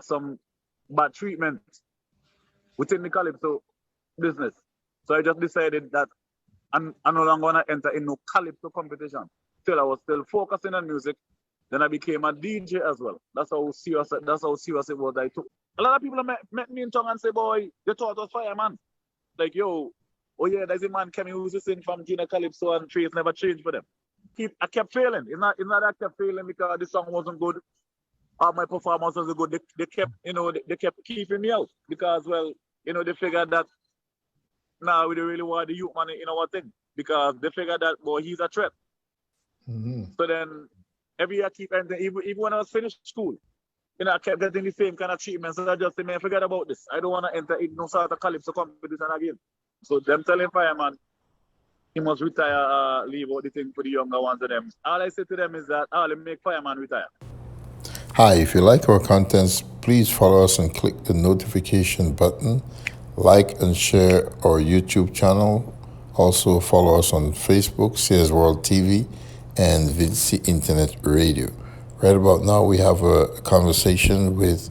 some bad treatment within the Calypso business. So I just decided that I'm no longer going to enter in no Calypso competition. Still, I was still focusing on music. Then I became a DJ as well. That's how serious it was. I took a lot of people met me in town and say, boy, you thought I was fireman. Like, yo, oh yeah, there's a man Kemmy who's to sing from Gina Calypso and Trace never changed for them. I kept failing. It's not that I kept failing because the song wasn't good. My performance wasn't good. They kept, they kept keeping me out because, well, they figured that now we don't really want the youth man in our thing because they figured that, boy, he's a threat. Mm-hmm. So then every year I keep entering, even when I was finished school, I kept getting the same kind of treatment. So I just said, man, forget about this. I don't want to enter in no sort of Calypso competition again. So them telling Fireman, he must retire, leave out the thing for the younger ones of them. All I say to them is that, let me make Fireman retire. Hi, if you like our contents, please follow us and click the notification button. Like and share our YouTube channel. Also follow us on Facebook, Sayersworldtv, and Vincy Internet Radio. Right about now, we have a conversation with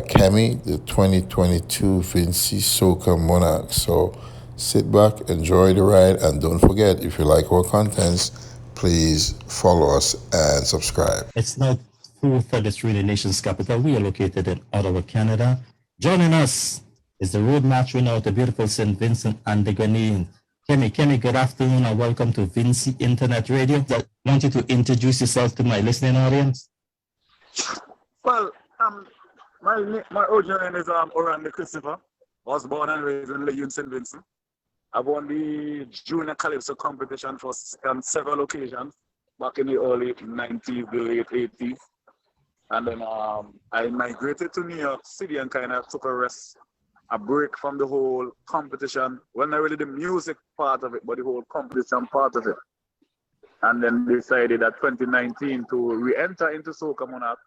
Kemmy, the 2022 Vincy Soca Monarch. So sit back, enjoy the ride, and don't forget, if you like our contents, please follow us and subscribe. It's now 4:33 in the nation's capital. We are located in Ottawa, Canada. Joining us is the road march winner of the beautiful St. Vincent and the Grenadines. Kemmy, good afternoon and welcome to Vincy Internet Radio. I want you to introduce yourself to my listening audience. Well, my original name is Orlando Christopher. I was born and raised in Leon, St. Vincent. I won the Junior Calypso competition on several occasions back in the early 90s, the late 80s. And then I migrated to New York City and kind of took a break from the whole competition. Well, not really the music part of it, but the whole competition part of it. And then decided at 2019 to re-enter into Soca Monarch,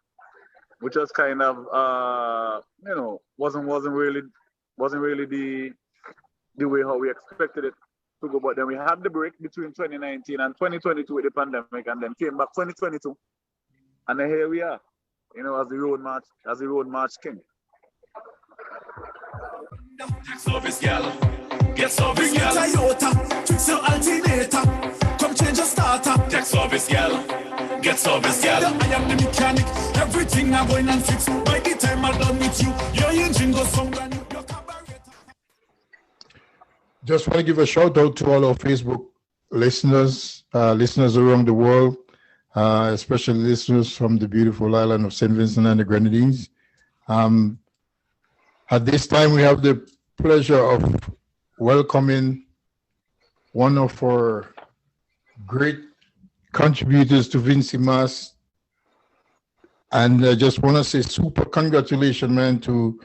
which was kind of, wasn't really the way how we expected it to go. But then we had the break between 2019 and 2022 with the pandemic, and then came back 2022, and then here we are, as the road march king. Service gal, get service gal. Toyota, fix your alternator. Come change your starter. Tech service gal, get service gal. I am the mechanic. Everything I'm going and fix. By the time I'm done with you, your engine goes somewhere new. Just want to give a shout out to all our Facebook listeners around the world, especially listeners from the beautiful island of St. Vincent and the Grenadines. At this time, we have the pleasure of welcoming one of our great contributors to Vincy Mass. And I just want to say super congratulations, man, to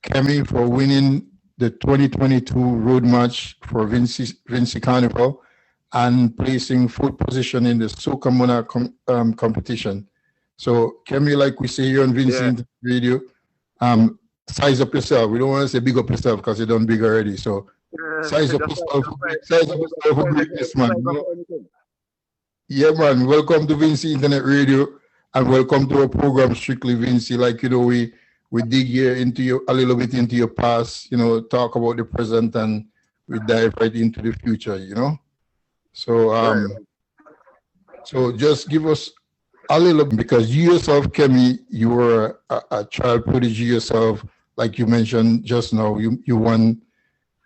Kemmy for winning the 2022 road march for Vincy Carnival and placing fourth position in the Soca Monarch competition. So, Kemmy, like we say here on Vincy Radio, size up yourself. We don't want to say big up yourself because you're done big already. So size up yourself for greatness, man. Yeah, man. Welcome to Vincy Internet Radio and welcome to our program Strictly Vincy. Like, we dig here a little bit into your past, talk about the present, and we dive right into the future, So so just give us a little, because you yourself, Kemmy, you were a child prodigy yourself. Like you mentioned just now, you won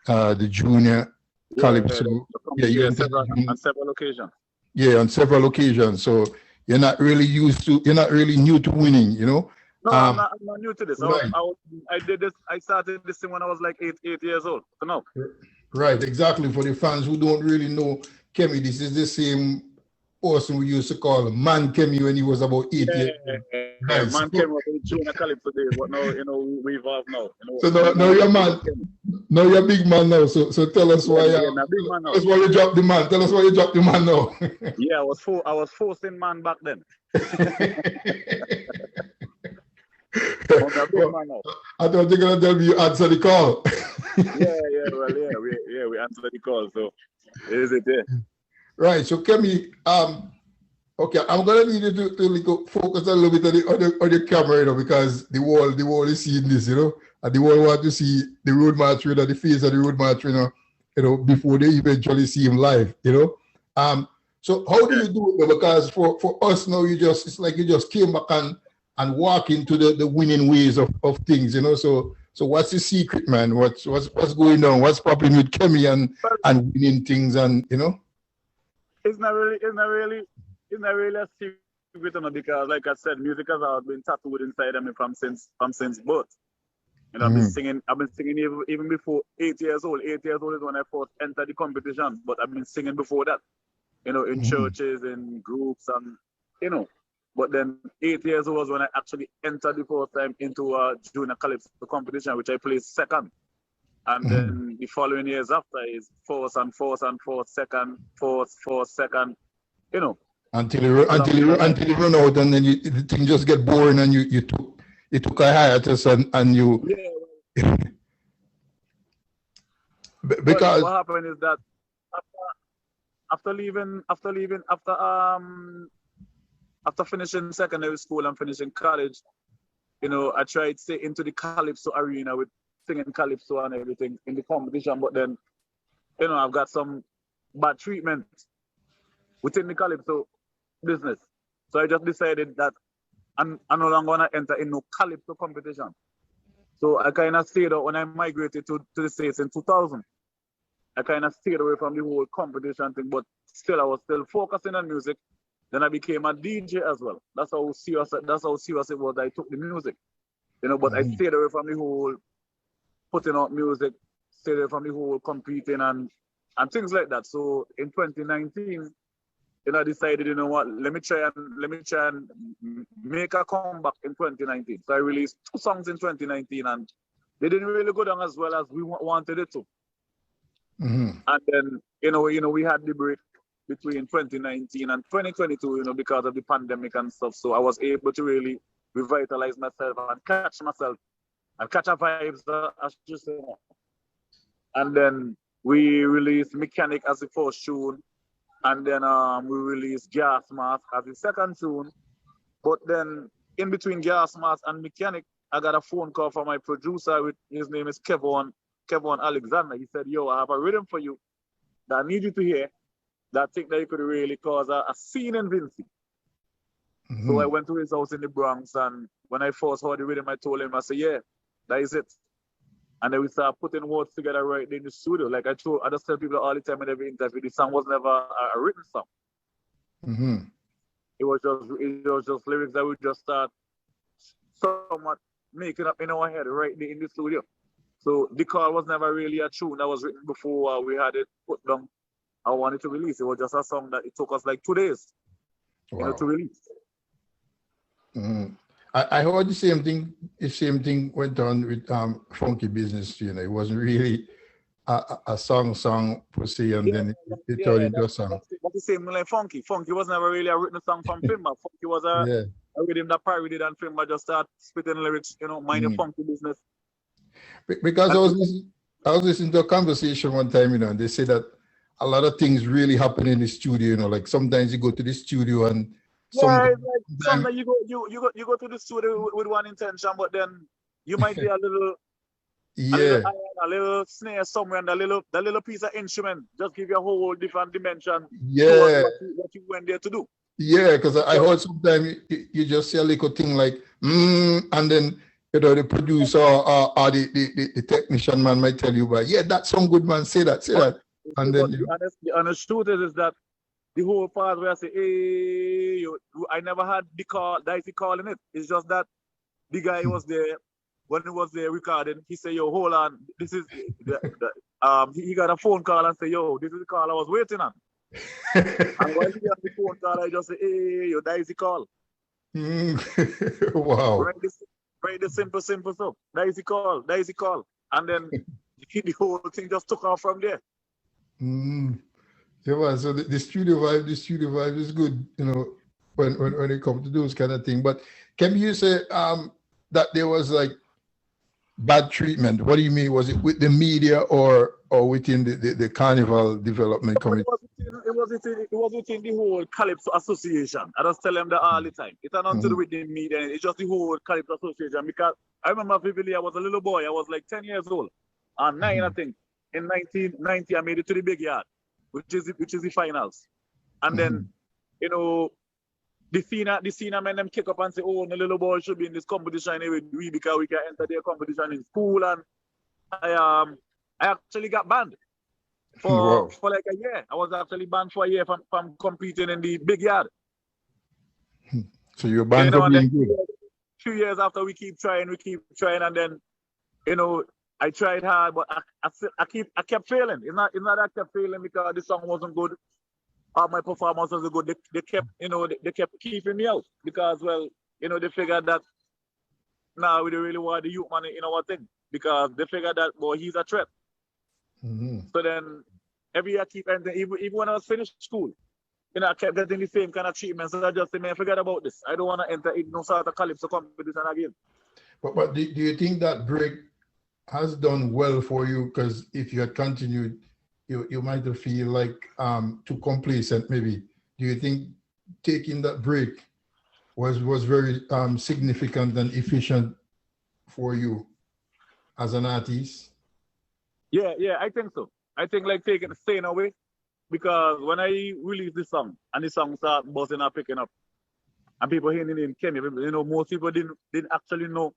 the Junior Calypso. On several occasions. Yeah, on several occasions. So you're not really new to winning, No, I'm not new to this. Right. I did this. I started this thing when I was like 8 years old. So no. Right, exactly. For the fans who don't really know Kemmy, this is the same person we used to call Man Kemmy when he was about 8 years old. Right. Man Kemmy was in Junior Calypso days, but now we evolved now. So now you're man. Now you're a big man now. So tell us why. Big man now. Tell us why you dropped the man. Tell us why you dropped the man now. Yeah, I was forcing man back then. I thought you're gonna tell me you answer the call. We answered the call. So is it there? Right. So Kemmy, Okay, I'm gonna need you to focus a little bit on the camera, you know, because the world is seeing this, you know, and the world want to see the road march winner, the face of the road march winner, you know, before they eventually see him live, you know. So how do you do it? Because for us now, it's like you just came back and walk into the winning ways of things, you know. So what's the secret, man? What's going on? What's popping with Kemmy and winning things, and you know? It's not really a secret, you know, because like I said, music has always been tattooed inside of me from since birth. You know, I've been singing even before 8 years old. 8 years old is when I first entered the competition, but I've been singing before that. You know, in churches, in groups, and you know. But then 8 years old was when I actually entered the first time into a junior calypso competition, which I placed second. And then the following years after is fourth, second, fourth, second, you know. Until you run out, and then the thing just get boring, and you took a hiatus, and you. Yeah. Because what happened is that after finishing secondary school and finishing college, you know, I tried to stay into the calypso arena with singing calypso and everything in the competition, but then, you know, I've got some bad treatment within the calypso business. So I just decided that I'm no longer going to enter in no calypso competition. So I kind of stayed out when I migrated to the States in 2000. I kind of stayed away from the whole competition thing, but still I was still focusing on music. Then I became a DJ as well. That's how serious it was. I took the music, you know. But I stayed away from the whole putting out music, stayed away from the whole competing and things like that. So in 2019, you know, I decided, you know what, let me try and make a comeback in 2019. So I released 2 songs in 2019, and they didn't really go down as well as we wanted it to. And then, you know, we had the break between 2019 and 2022, you know, because of the pandemic and stuff. So I was able to really revitalize myself and catch a vibes, I should say. And then we released Mechanic as the first tune, and then we released Gas Mask as the second tune. But then in between Gas Mask and Mechanic, I got a phone call from my producer. His name is Kevin Alexander. He said, "Yo, I have a rhythm for you that I need you to hear, that I think that you could really cause a scene in Vincy." So I went to his house in the Bronx, and when I first heard the rhythm, I told him, I said, "Yeah, that is it." And then we started putting words together right there in the studio. Like I just tell people all the time in every interview, the song was never a written song. It was just lyrics that we just start somewhat making up in our head right there in the studio. So The Call was never really a tune that was written before we had it put down. I wanted to release. It was just a song that it took us like 2 days, you know, to release. I heard the same thing. The same thing went on with Funky Business. You know, it wasn't really a song per se, and then it turned into a song. That's the same like Funky. Funky was never really a written song from Fimba. Funky was a rhythm that parodied, and Fimba just started spitting lyrics. You know, mind your funky business. Because I was listening to a conversation one time, you know, and they say that a lot of things really happen in the studio. You know, like sometimes you go to the studio and sometimes you go to the studio with one intention, but then you might be a little snare somewhere, and the little piece of instrument just give you a whole different dimension. What you went there to do. Yeah, because I heard sometimes you just say a little thing like and then, you know, the producer or the technician man might tell you, but yeah, that's some good man, say that. And then the honest truth is that the whole part where I say, hey, I never had Dicey calling it. It's just that the guy was there when he was there recording. He said, yo, hold on, this is he got a phone call and say, yo, this is the call I was waiting on. And while he got the phone call, I just say, hey, yo, Dicey call. Wow. Right, the simple stuff. Dicey call. And then the whole thing just took off from there. Yeah, so the studio vibe is good, you know, when it comes to those kind of things. But can you say that there was like bad treatment? What do you mean? Was it with the media or within the carnival development committee? was within the whole Calypso Association. I just tell them that all the time. It's nothing to do with the media. It's just the whole Calypso Association. Because I remember vividly, I was a little boy. I was like 10 years old. And 9, I think. In 1990, I made it to the big yard, which is the finals. And then, you know, the senior men them kick up and say, oh, the little boy should be in this competition anyway, because we can enter their competition in school. And I actually got banned for like a year. I was actually banned for a year from competing in the big yard. So you're banned for being good. 2 years after we keep trying, and then, you know, I tried hard, but I kept failing. It's not that I kept failing because the song wasn't good. My performance wasn't good. They kept, you know, they kept keeping me out because, well, you know, they figured that now we don't really want the youth man in our thing because they figured that, boy, he's a threat. So then every year I keep entering, even when I was finished school, you know, I kept getting the same kind of treatment. So I just said, man, forget about this. I don't want to enter in no sort of Calypso competition again. But do you think that break has done well for you? Because if you had continued, you might feel like too complacent maybe. Do you think taking that break was very significant and efficient for you as an artist? Yeah, I think so. I think like staying away, because when I released the song and the song started buzzing and picking up, and people hearing the name Kemmy, you know, most people didn't actually know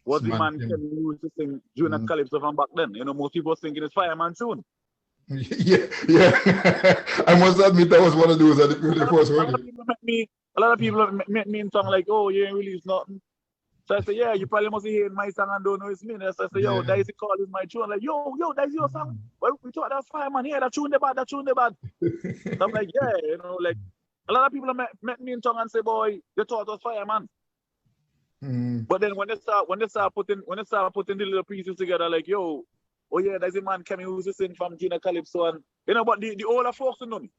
what the man Kemmy used to sing during the Calypso from back then. You know, most people thinking it's Fireman tune. Yeah. I must admit that was one of those that the first one. A lot of people met me in song like, oh, you ain't released nothing. So I say, yeah, you probably must hear my song and don't know it's me. So I say, yo, that is the call is my tune. Like, yo, that's your song. Well, we thought that's Fireman. Yeah, that tune the bad. So I'm like, yeah, you know, like a lot of people met me in tongue and say, boy, they thought it was Fireman. But then when they start putting the little pieces together, like, yo, oh yeah, there's a man Kemmy who's sing from Gina Calypso, and you know, but the older folks know me.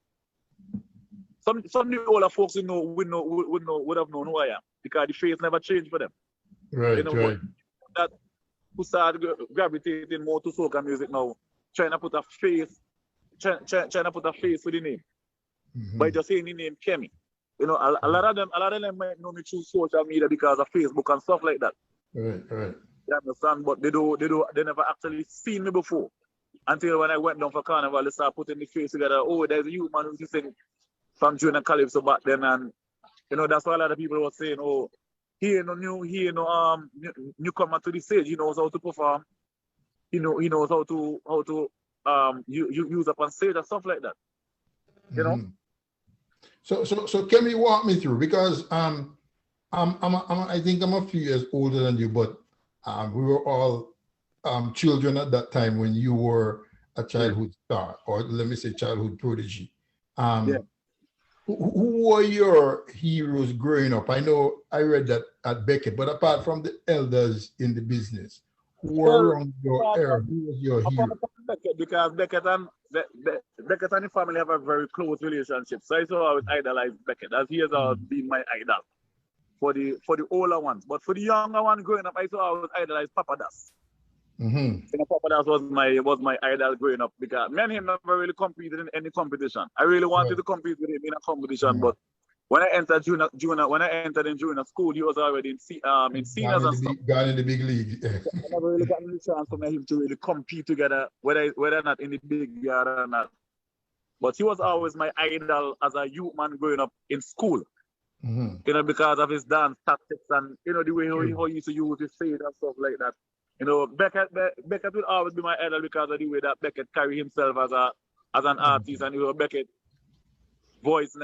Some of the older folks would have known who I am because the face never changed for them. Right, you know, right. That who started gravitating more to soca music now, trying to put a face for the name. By just saying the name Kemmy. You know, a lot of them might know me through social media because of Facebook and stuff like that. Right. You understand? But they never actually seen me before. Until when I went down for carnival, they started putting the face together. Oh, there's a youth man who's sing from Junior Calypso back then, and you know that's why a lot of people were saying, oh, he ain't no newcomer to the stage. He knows how to perform. He knows how to use up on stage and stuff like that. You know. So can we walk me through, because I think I'm a few years older than you, but we were all children at that time when you were a childhood star, or let me say childhood prodigy. Who were your heroes growing up? I know I read that at Beckett, but apart from the elders in the business, who were around your era? Who was your hero? Because Beckett and the family have a very close relationship. So I always idolize Beckett, as he has always been my idol for the older ones. But for the younger one growing up, I always idolize Papa Das. You know, Papa Das was my idol growing up because me and him never really competed in any competition. I really wanted to compete with him in a competition, but when I entered junior school, he was already in seniors and stuff. Gone in the big league. I never really got any chance for him to really compete together, whether or not in the big yard or not. But he was always my idol as a youth man growing up in school. You know, because of his dance tactics and you know the way how he used to use his face and stuff like that. You know, Beckett will always be my idol because of the way that Beckett carry himself as an artist, and you know, Beckett voice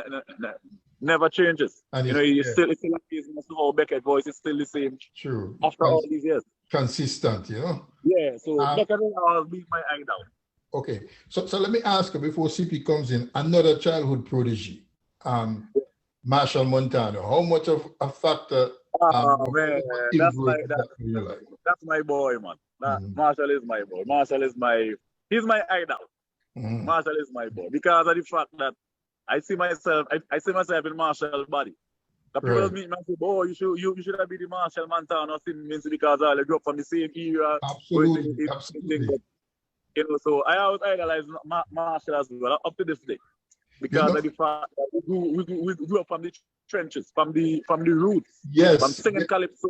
never changes. And you know, it's still amazing as to how Beckett voice is still the same. True. After all these years. Consistent, you know. Yeah. So Beckett will always be my idol. Okay. So let me ask you before CP comes in, another childhood prodigy, Marshall Montano. How much of a factor? Man, that's my boy, man. Marshall is my boy. He's my idol. Marshall is my boy because of the fact that I see myself in Marshall's body. The people meet me and say, boy, you should have been the Marshall Montano Vincy because I grew up from the same era. Absolutely. You know, so I always idolize Marshall as well up to this day. because of the fact that we grew up from the trenches, from the roots. Yes. From singing calypso.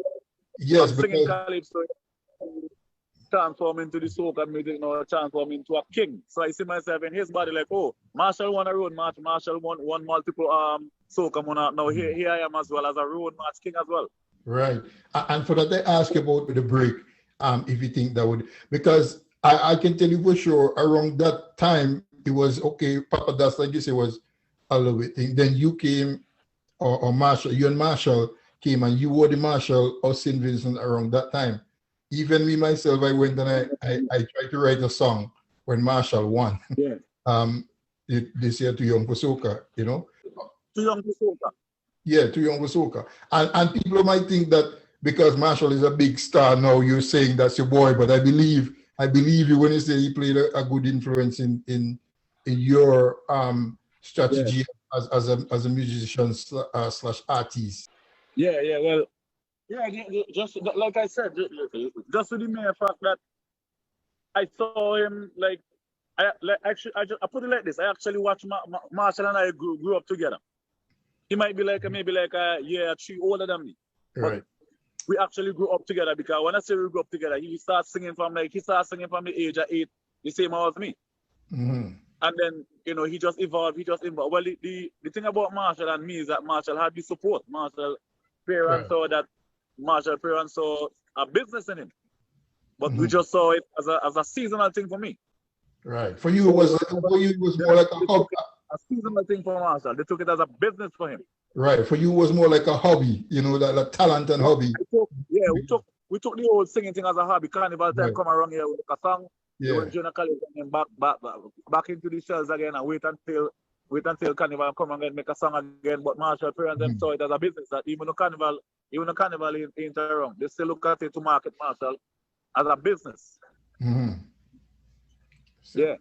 Yes, from singing calypso, transform into the soca music, now transform into a king. So I see myself in his body like, oh, Marshall won a road march, Marshall won multiple soca monarch. Now here I am as well as a road march king as well. Right. And for that, I ask about the break, if you think that would, because I can tell you for sure, around that time, it was, okay, Papa Das, like you say, was a little bit thing. Then you came, or Marshall, you and Marshall came, and you were the Marshall of St. Vincent around that time. Even me, myself, I went and I tried to write a song when Marshall won. Yeah. This year, Too Young for Soca, you know? Too Young for Soca. Yeah, Too Young for Soca. And people might think that because Marshall is a big star now, you're saying that's your boy, but I believe you when you say he played a good influence in your strategy as a musician slash artist. Yeah, well, just like I said, just with the mere fact that I saw him I put it like this. I actually watched Marshall and I grew up together. He might be maybe a year or two older than me. Right. We actually grew up together, because when I say we grew up together, he started singing from the age of 8, the same as me. Mm-hmm. And then, he just evolved. Well, the thing about Marshall and me is that Marshall had the support. Marshall parents saw that Marshall parents saw a business in him. But we just saw it as a seasonal thing for me. Right. For you, it was more like a hobby. A seasonal thing for Marshall. They took it as a business for him. Right. For you, it was more like a hobby, like talent and hobby. We took the old singing thing as a hobby. Carnival time come around here with a song. Yeah. When Junior College and back into the shells again and wait until Carnival come again, make a song again. But Marshall parents them saw it as a business, that even the Carnival ain't around. They still look at it to market Marshall as a business. Mm-hmm. Yeah.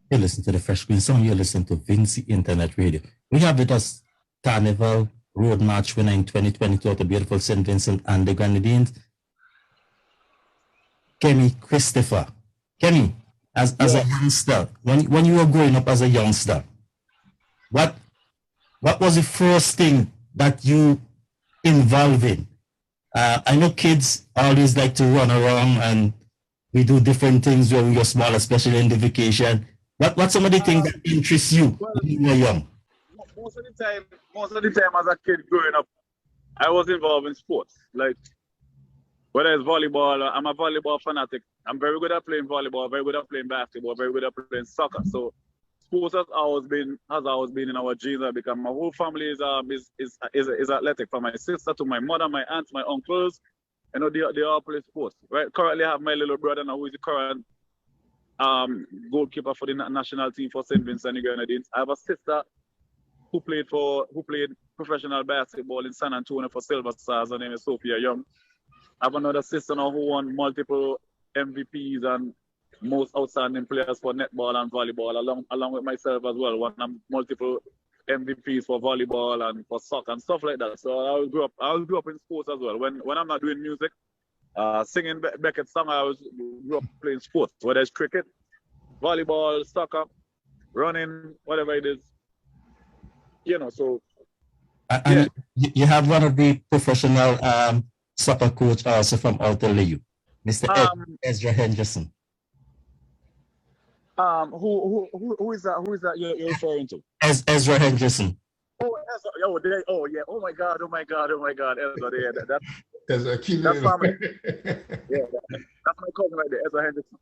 You listen to the Fresh Queen song, you listen to Vincy Internet Radio. We have with us Carnival Road March winner in 2022 at the beautiful St. Vincent and the Grenadines, Kemmy Christopher. Kemmy, as a youngster, when you were growing up as a youngster, what was the first thing that you involved in? I know kids always like to run around and we do different things when you're small, especially in the vacation. What's some of the things that interest you when you were young? Most of the time as a kid growing up, I was involved in sports. Like, whether it's volleyball, I'm a volleyball fanatic. I'm very good at playing volleyball, very good at playing basketball, very good at playing soccer. So sports has always been in our genes, because my whole family is athletic. From my sister to my mother, my aunts, my uncles, they all play sports. Right? Currently I have my little brother now, who is the current goalkeeper for the national team for St. Vincent and the Grenadines. I have a sister who played professional basketball in San Antonio for Silver Stars. Her name is Sophia Young. I have another sister now who won multiple MVPs and most outstanding players for netball and volleyball, along with myself as well. Won multiple MVPs for volleyball and for soccer and stuff like that. So I grew up in sports as well. When I'm not doing music, singing Beckett's song, I grew up playing sports, whether it's cricket, volleyball, soccer, running, whatever it is. So. And you have one of the professional soccer coach also from Altaleu, Mr. Ezra Henderson. Who is that? Who is that you're referring to? Ezra Henderson. Oh, Ezra. Yeah. Oh my God. Ezra, that's family. Yeah, that's my cousin right there, Ezra Henderson.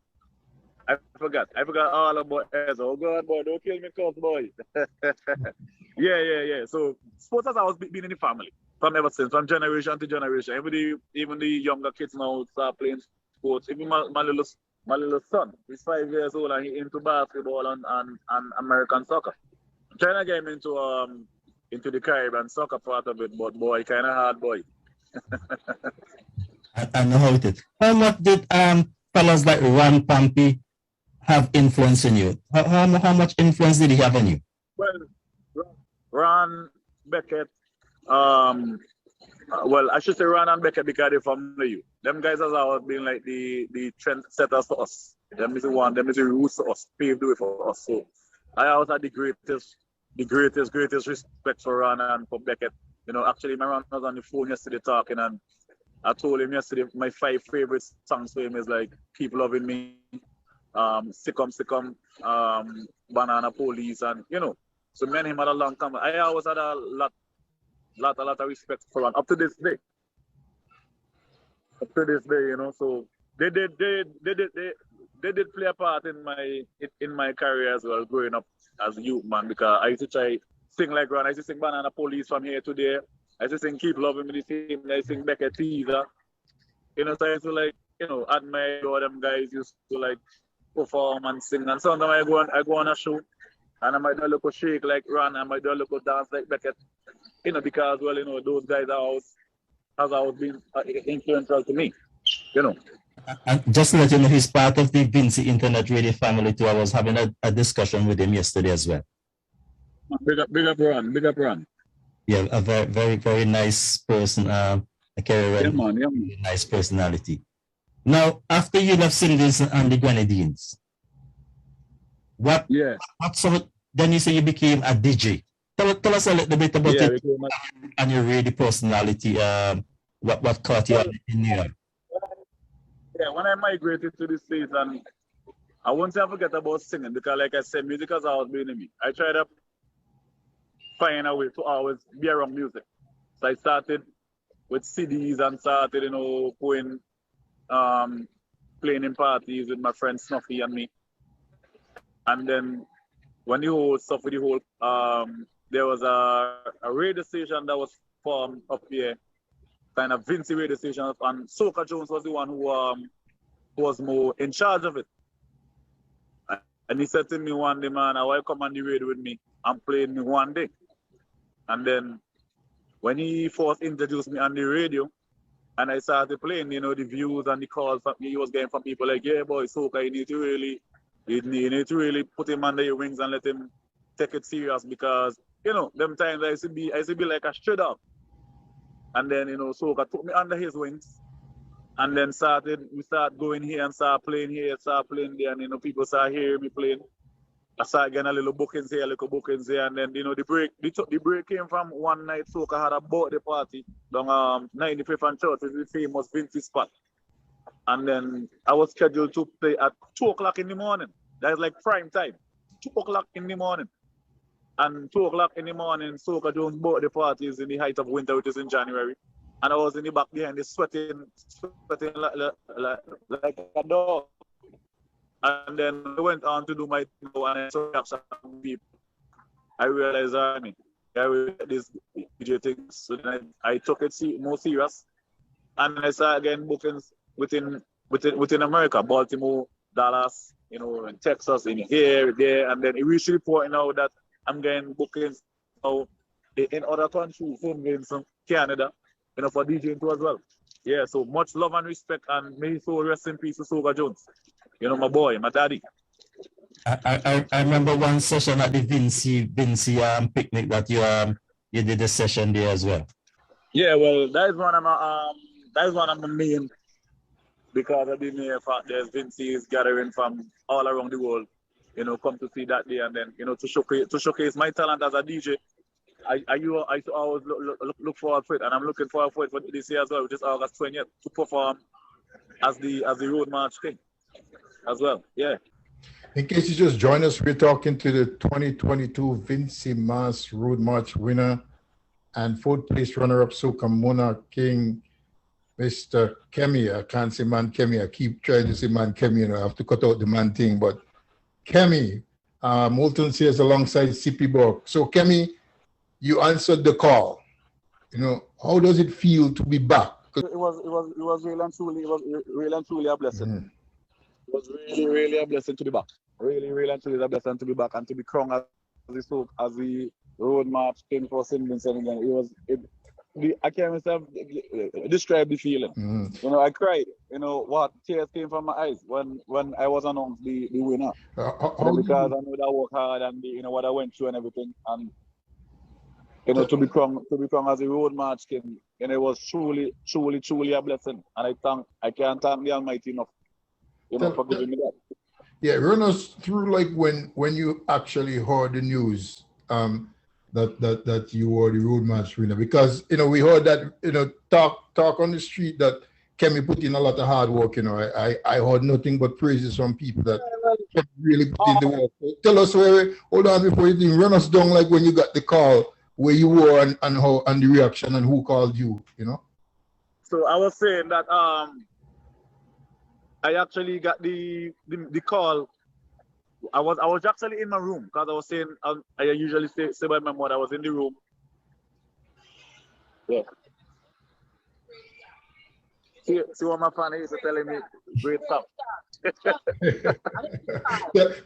I forgot all about Ezra. Oh God, boy, don't kill me, cuz boy. Yeah. So sports has always been in the family from ever since, from generation to generation. Even the younger kids now start playing sports. Even my little my little son. He's 5 years old and he's into basketball and American soccer. I'm trying to get him into the Caribbean soccer part of it, but boy, kind of hard, boy. I know how it is. How much did fellas like Ron Pampy have influence on you? How much influence did he have on you? Well, Ron, Beckett, well, I should say Ron and Beckett because they're from the U. Them guys has always been like the trendsetters for us. Them is the roots for us, paved the way for us. So I always had the greatest respect for Ron and for Beckett. You know, actually, my Ron was on the phone yesterday talking, and I told him yesterday my 5 favorite songs for him is like Keep Loving Me, Sickum, Banana Police, and you know, so me and him had a long time. I always had a lot of respect for Ron up to this day. You know, so they did play a part in my career as well, growing up as a youth man, because I used to try sing like Ron. I used to sing Banana Police from here to there. I used to sing Keep Loving Me the same. I sing Beckett Teaser. You know, so I used to like, you know, admire all them guys used to like perform and sing. And sometimes I go on a show and I might do a little shake like Ron, I might do a little dance like Beckett. You know, because well, you know, those guys has always been influential to me. You know. And just to let you know, he's part of the Vincy Internet Radio family too. I was having a discussion with him yesterday as well. Big up Ron. Yeah, a very, very, very nice person. A man. Nice personality. Now, after you left St. Vincent and the Grenadines, what sort of, then you say you became a DJ. Tell us a little bit about it and your radio personality. What caught you in New York? Yeah, when I migrated to the States, and I won't say forget about singing, because like I said, music has always been in me. I tried to find a way to always be around music. So I started with CDs and started, you know, going, playing in parties with my friend Snuffy and me. And then when the whole stuff with the whole, there was a radio station that was formed up here, kind of Vincy radio station, and Soca Jones was the one who was more in charge of it. And he said to me one day, man, I will come on the radio with me and play me one day. And then when he first introduced me on the radio, and I started playing, you know, the views and the calls that he was getting from people like, yeah, boy, Soca, you need to really put him under your wings and let him take it serious, because, you know, them times I used to be like a stray dog. And then, you know, Soca took me under his wings, and then we started going here and start playing here, start playing there, and, you know, people started hearing me playing. I started getting a little bookings here, and then, you know, the break came from one night Soca had a birthday party down 95th and Church, which is the famous Vincy spot. And then I was scheduled to play at 2 o'clock in the morning. That's like prime time, 2 o'clock in the morning. And 2 o'clock in the morning, Soca Jones' birthday party is in the height of winter, which is in January. And I was in the back behind, sweating like a dog. And then I went on to do my thing, and I saw some people. I realized, I will get this DJ thing. So then I took it more serious. And I started getting bookings within America, Baltimore, Dallas, you know, in Texas, in here, there. And then it reached the point now that I'm getting bookings now in other countries, in Canada, you know, for DJing too as well. Yeah, so much love and respect, and may his soul rest in peace to Soca Jones. You know, my boy, my daddy. I remember one session at the Vincy picnic that you did a session there as well. Yeah, well, that is one of my main, because of the mere fact there's Vincy's gathering from all around the world, you know, come to see that day, and then, you know, to showcase my talent as a DJ. I always look forward to it, and I'm looking forward for it for this year as well, which is August 20th, to perform as the road march thing as well. Yeah. In case you just joined us, we're talking to the 2022 Vincy Mas Road March winner and 4th place runner-up Soca Mona King, Mr. Kemmy. I can't say man Kemmy. I keep trying to say man Kemmy, you know, I have to cut out the man thing. But Kemmy, Moulton says alongside CP Borg. So Kemmy, you answered the call. You know, how does it feel to be back? It was really and truly a blessing. Mm-hmm. was really, really a blessing to be back. Really, really and truly a blessing to be back and to be crowned as the road march king for St. Vincent again. I can't myself describe the feeling. You know, I cried. You know what? Tears came from my eyes when I was announced the winner. Because I know that I worked hard and you know what I went through and everything, and you know to be crowned as a road march king, and it was truly a blessing. And I can't thank the Almighty enough, you know, for giving me that. Yeah, run us through like when you actually heard the news that you were the road match winner, because you know we heard that, you know, talk on the street that Kemmy put in a lot of hard work. You know, I heard nothing but praises from people that Kemmy really put in the work. So tell us hold on before you think, run us down like when you got the call, where you were and how and the reaction and who called you. You know. So I was saying that I actually got the call. I was actually in my room because I was saying I usually say by my mother. I was in the room. Yeah. See what my fan is telling me? Great stuff.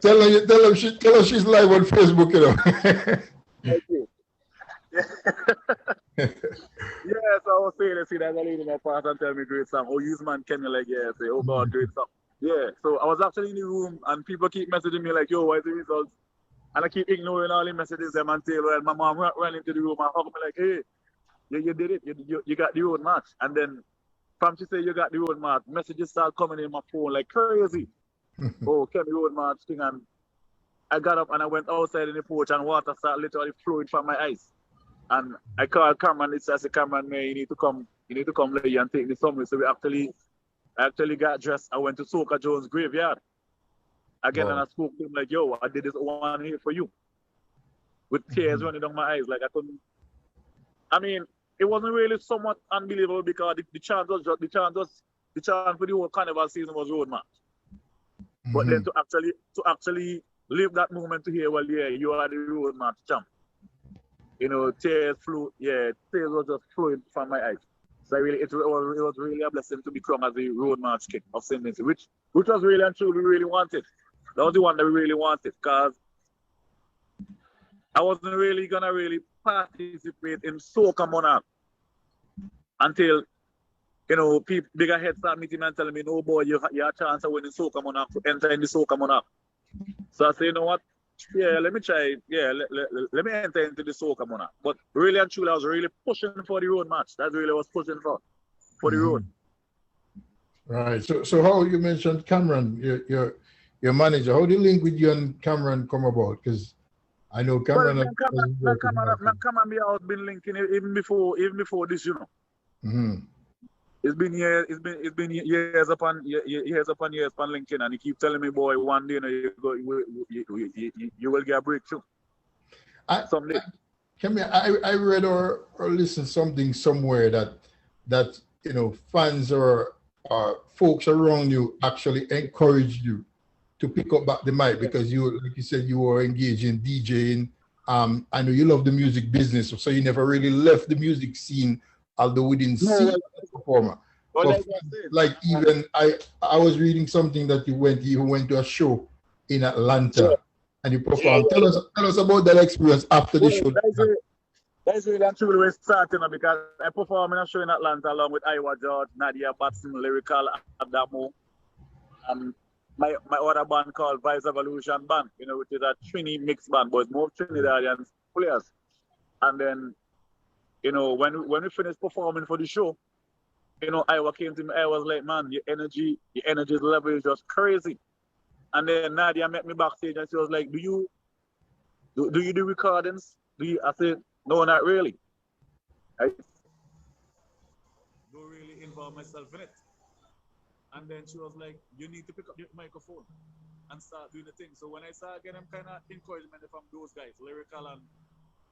tell her she's live on Facebook. You know. Thank you. Yeah, so I was saying, see that lady in my past and tell me great stuff. Oh, use man Kemmy like yeah, say oh God, great stuff. Yeah, so I was actually in the room and people keep messaging me like, yo, why is the results? And I keep ignoring all the messages them until well, my mom ran into the room and hugged me like, hey, you did it, you got the road match. And then from she said you got the road match, messages start coming in my phone like crazy. Oh, Kemmy road match thing. And I got up and I went outside in the porch and water started literally flowing from my eyes. And I called Cameron, I said, Cameron, man, you need to come lay and take the summary. So I actually got dressed. I went to Soca Jones' graveyard again, and I spoke to him like, yo, I did this one here for you. With tears running down my eyes. Like I couldn't. I mean, it wasn't really somewhat unbelievable because the chant for the whole carnival season was road match. But then to actually live that moment to hear, well, yeah, you are the road match champ. You know, tears were just flowing from my eyes. So it was really a blessing to be crowned as the road march king of St. Vincent, which was really and truly really wanted. That was the one that we really wanted, because I wasn't really gonna participate in Soca Monarch until, you know, people bigger heads start meeting me and telling me, no boy, you have a chance of winning Soca Monarch, to enter in the Soca Monarch. So I say, you know what? Yeah, let me try. Yeah, let me enter into the Soca Monarch. But really and truly, I was really pushing for the road match. That's really what I was pushing for the road. Right. So how you mentioned Cameron, your manager? How did the link with you and Cameron come about? Because I know Cameron. Well, Cameron, me out been linking even before this, you know. It's been years upon years upon linking, and he keep telling me, boy, one day you will get a breakthrough. Someday. I read or listened something somewhere that you know fans or folks around you actually encouraged you to pick up back the mic, because you, like you said, you were engaged in DJing. I know you love the music business, so you never really left the music scene, although we didn't see you as a performer. But like even I was reading something that you went to a show in Atlanta and you performed. Tell us about that experience after the show. That's really and truly where it started, because I performed in a show in Atlanta along with Iowa George, Nadia Batson, Lyrical, Adamo, and my other band called Vibes Evolution Band, you know, which is a Trini mixed band, but it's more Trinidadian players. And then, you know, when we finished performing for the show, you know, Iowa came to me. I was like, man, your energy level is just crazy. And then Nadia met me backstage and she was like, do you do recordings? I said, no, not really. I don't really involve myself in it. And then she was like, you need to pick up your microphone and start doing the thing. So when I started getting kind of encouragement from those guys, Lyrical and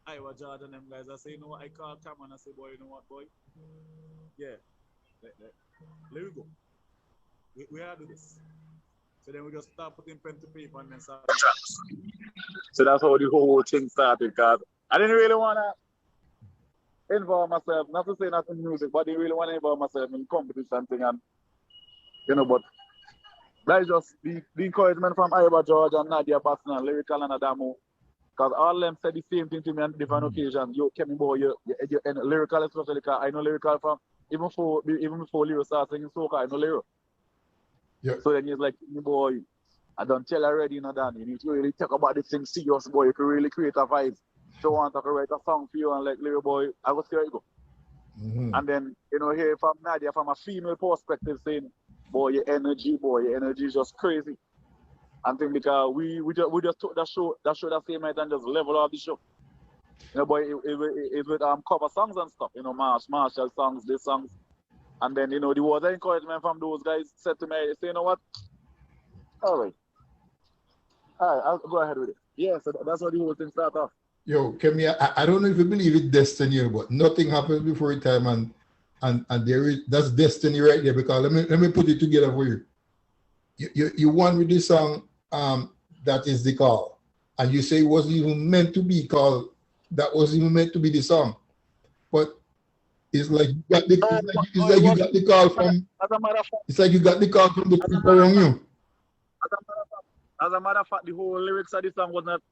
Iowa George and them guys, I say, you know what, I called Cameron and I say, boy, you know what, boy? Yeah. Let we go. We have to do this. So then we just start putting pen to paper and then start the tracks. So that's how the whole thing started, because I didn't really want to involve myself, not to say not in music, but I didn't really want to involve myself in competition thing, and you know, but That is just the encouragement from Iba George and Nadia Basson and Lyrical and Adamo. Because all of them said the same thing to me on different occasions. Yo, Kemmy boy, you Lyrical especially, because I know Lyrical from, even before Lyrical started singing soca, I know Lyrical. Yeah. So then he's like, boy, I don't tell already, you know, Dan. You need to really talk about this thing serious, boy. You can really create a vibe. So I want to write a song for you and like, little boy, I will see how you go. And then, you know, here from Nadia, from a female perspective, saying, boy, your energy is just crazy. And think because we just took that show that same night and just level up the show. You know, boy, it with cover songs and stuff, you know, Marshall songs, these songs. And then, you know, there was encouragement from those guys said to me, say, you know what? All right, I'll go ahead with it. Yeah, so that's how the whole thing started off. Yo, Kemmy, I don't know if you believe it's destiny, but nothing happens before your time, and there is, that's destiny right there. Because let me put it together for you. You won with this song, That Is the Call, and you say it wasn't even meant to be called. That wasn't even meant to be the song, but it's like you got the call from. It's like you got the call from the people around you. As a matter of fact, the whole lyrics of the song was not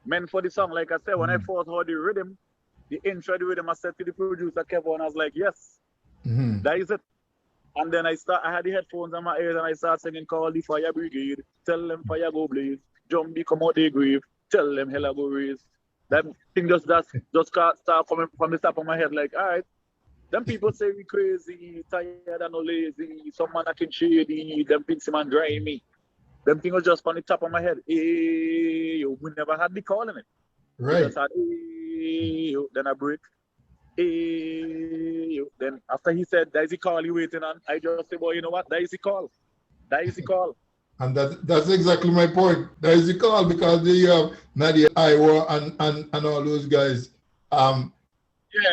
meant for the song. Like I said, when I first heard the rhythm, the intro, the rhythm, I said to the producer, Kevin, I was like, yes, that is it. And then I had the headphones on my ears and I started singing, call the fire brigade, tell them fire go blaze, Jumbie come out they grave, tell them hella go raise. That thing just start coming from the top of my head, like, all right, them people say we crazy, tired and no lazy, some man acting shady, them pincy man dry me. Them things was just on the top of my head. Hey, we never had the call in it. Right. We just had, hey, then a break. Hey, then after he said, that is the call you waiting on, I just said, boy, you know what? That is the call. That is the call. And that's exactly my point. That is the call, because they have Nadia, Iowa, and all those guys.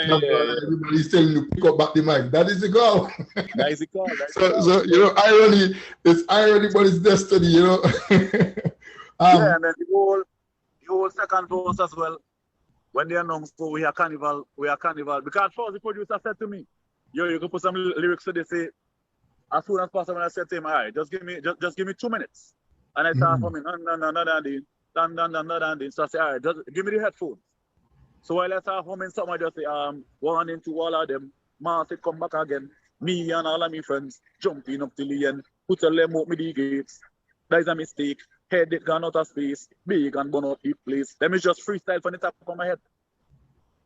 Everybody's telling you pick up back the mic. That is the call. That is the call. So you know, irony, but it's destiny, you know. Yeah, and then the whole second verse as well. When they announced, oh, we are carnival. Because first the producer said to me, yo, you can put some lyrics to this. Say, as soon as possible, I said to him, all right, just give me 2 minutes. And I started for me, no. So I said, all right, just give me the headphones. So while I start humming something, I just say, 1 and 2, all of them. Marty come back again. Me and all of my friends jumping up till the end. Put a them up me the gates. That is a mistake. Head it gone out of space. Big and burn out the place. Let me just freestyle from the top of my head.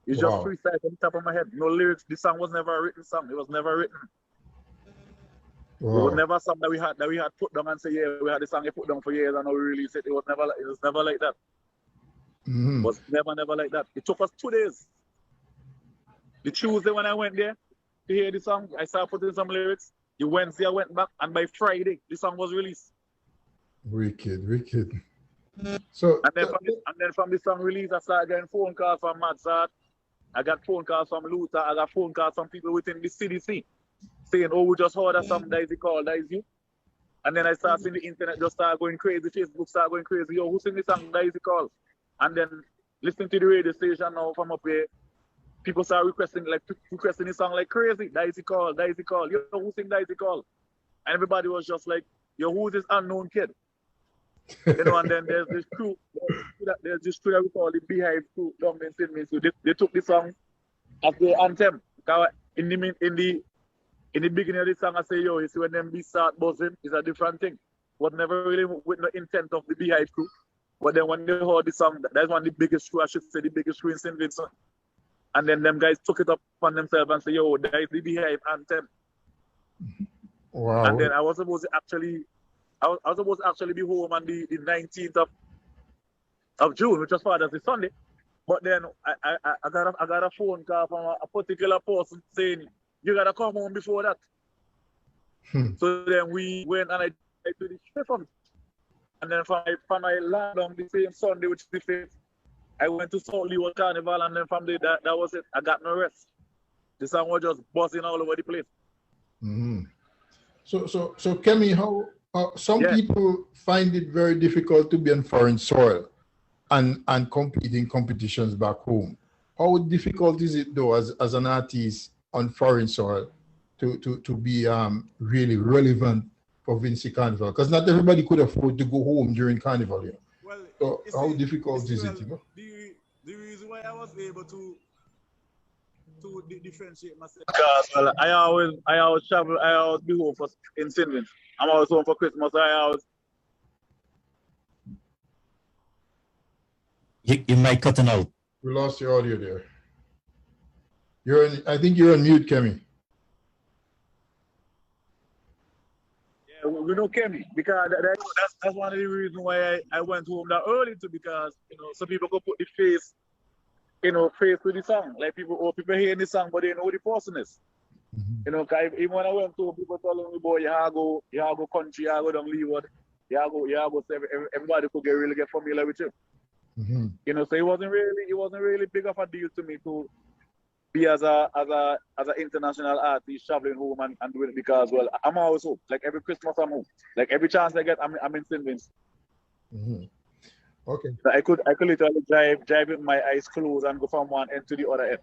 It's just freestyle from the top of my head. No lyrics. This song was never a written song. It was never written. Wow. It was never something that we had put down and say, yeah, we had the song put down for years and now we released it. It was never like that. It was never like that. It took us 2 days. The Tuesday when I went there to hear the song, I started putting some lyrics. The Wednesday I went back, and by Friday the song was released. Wicked. So and then from the song release, I started getting phone calls from Madzard. I got phone calls from Luther. I got phone calls from people within the CDC saying, "Oh, we just heard a song. That is the call. That is you." And then I started seeing the internet just start going crazy. Facebook start going crazy. Yo, who sing the song? That is the call. And then listening to the radio station now from up here, people start requesting the song like crazy. That is the call. That is the call. Yo, who sing That Is the Call? And everybody was just like, yo, who's this unknown kid? You know, and then there's this crew that we call the Beehive crew down in Sydney. So they took the song as the anthem. In the beginning of the song, I say, yo, you see when them beats start buzzing, it's a different thing. Was never really with the intent of the Beehive crew. But then when they heard the song, that's one of the biggest crew, I should say, the biggest crew in St. Vincent. And then them guys took it up on themselves and say, yo, that is the Beehive anthem. Wow. And then I was supposed to actually be home on the 19th of June, which was Father's Day Sunday. But then I got a phone call from a particular person saying, you gotta come home before that. So then we went and I did the shift on. And then from I land on the same Sunday, which is the 5th, I went to South Leeward Carnival, and then from there, that was it. I got no rest. The song was just buzzing all over the place. So Kemmy, how some people find it very difficult to be on foreign soil and compete in competitions back home. How difficult is it though, as an artist on foreign soil, to be really relevant for Vincy Carnival? Because not everybody could afford to go home during Carnival, you know. Well, So how see, difficult is it, you know? The reason why I was able to differentiate myself, because well, I always travel, I always be home for in St. Vincent. I'm always home for Christmas. You might cutting out. We lost your audio there. I think you're on mute, Kemmy. Yeah, we know Kemmy, because that's one of the reasons why I went home that early too, because some people could put the face with the song. Like people hearing the song, but they know who the person is. Cause even when I went to, people telling me, boy, you have to go country, you have to go down Leeward, you have to go, everybody could really get familiar with you. So it wasn't really big of a deal to me to be as an international artist traveling home and doing it, because well, I'm always home. Like every Christmas I'm home. Like every chance I get, I'm in St. Vincent. Okay. So I could literally drive with my eyes closed and go from one end to the other